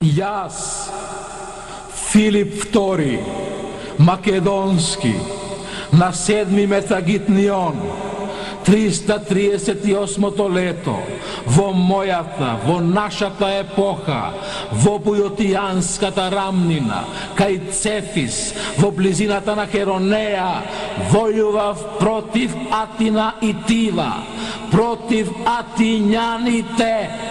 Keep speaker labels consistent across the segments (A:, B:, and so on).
A: Jaz, Filip II, Makedonski, na 7. Метагитнион, 338 лето, во мојата, во нашата епоха, во Бујотијанската рамнина, кај Цефис, во близината на Херонеја, војував против Атина и Тива, против атињаните.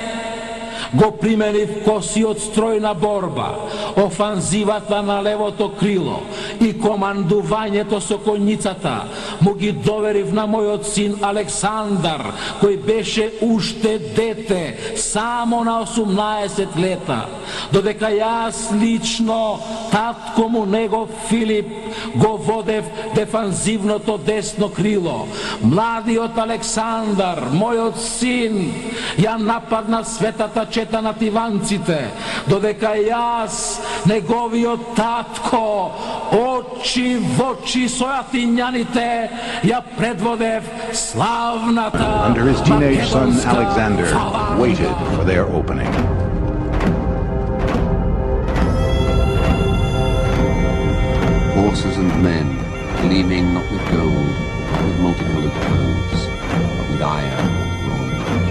A: Го применив косиот стројна борба, офанзивата на левото крило и командувањето со коњицата му ги доверив на мојот син Александар, кој беше уште дете, само на 18 лета, додека јас лично, татко му негов Филип, го водев дефанзивното десно крило. Младиот Александар, мојот син, ја нападна светата чета на тиванците, додека јас, неговиот татко, очи в очи со атињаните, ја предводев славната
B: Under his teenage son Alexander waited for their opening.
C: Horses and men, gleaming not with gold, not with multicolored clothes, but with iron rolled.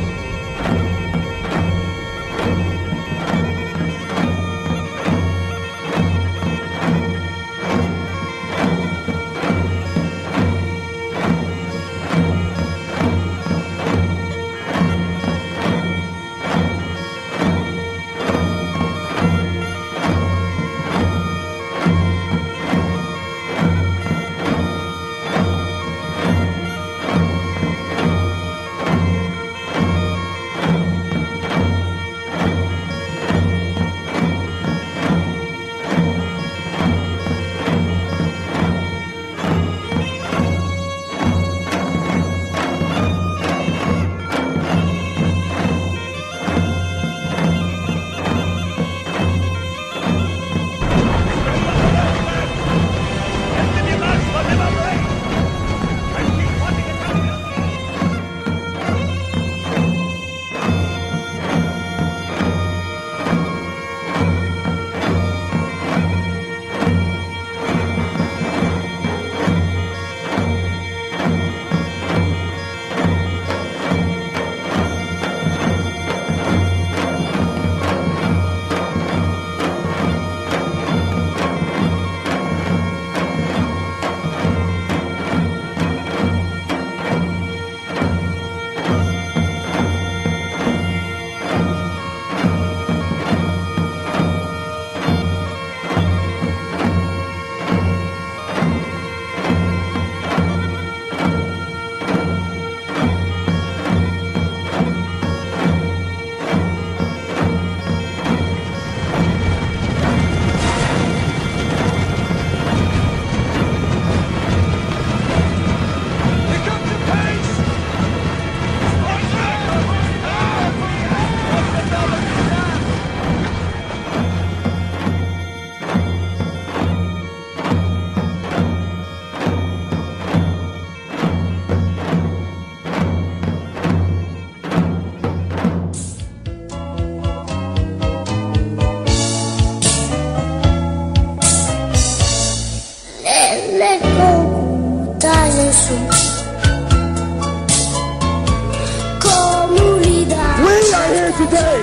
D: We are here today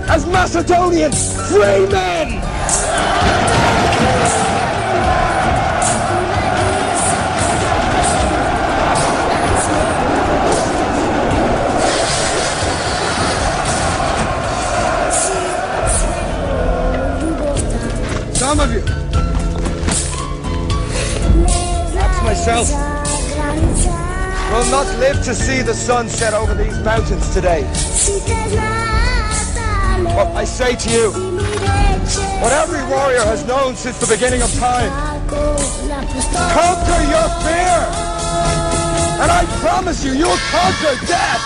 D: as Macedonian free men! Some of you, perhaps myself, will not live to see the sun set over these mountains today. But I say to you, what every warrior has known since the beginning of time, conquer your fear! And I promise you, you'll conquer death!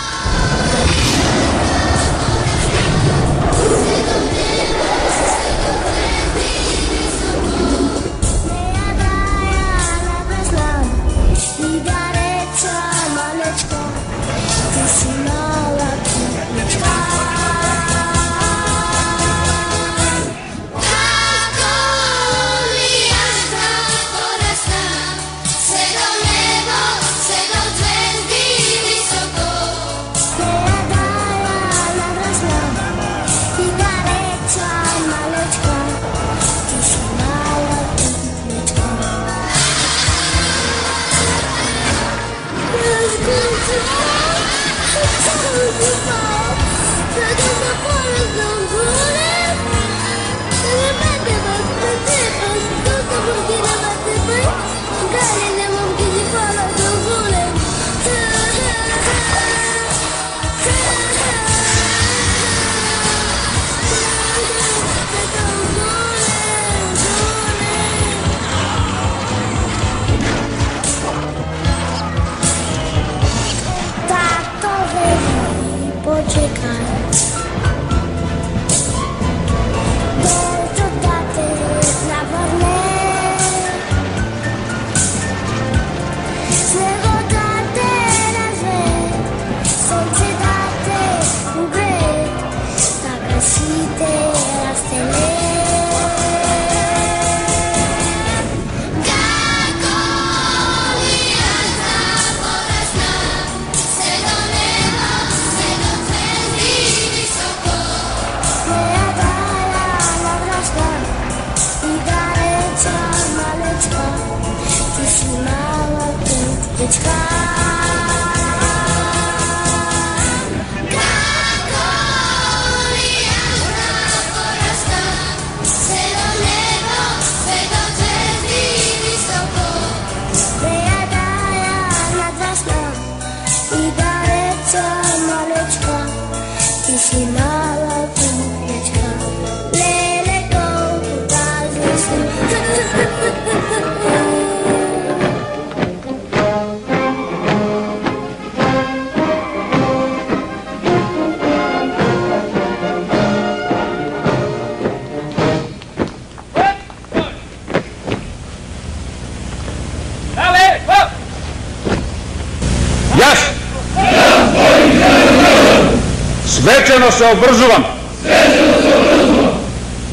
E: Svečano se obvrzuvam,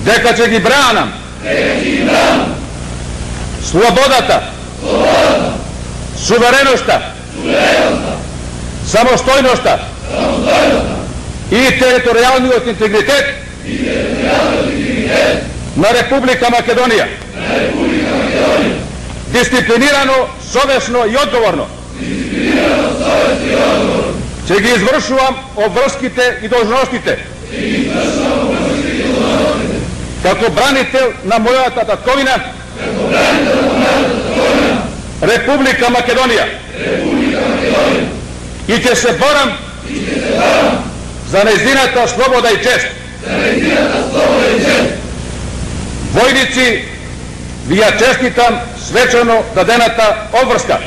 E: дека ќе ги бранам слободата, сувереноста, самостојноста и територијалниот интегритет на Република Македонија, дисциплинирано, совесно и одговорно ќе ги извршувам обврските и должностите како бранител на мојата татковина Република Македонија и ќе се борам за нејзината слобода и чест. Војници, ви ја честитам свечано дадената обврска.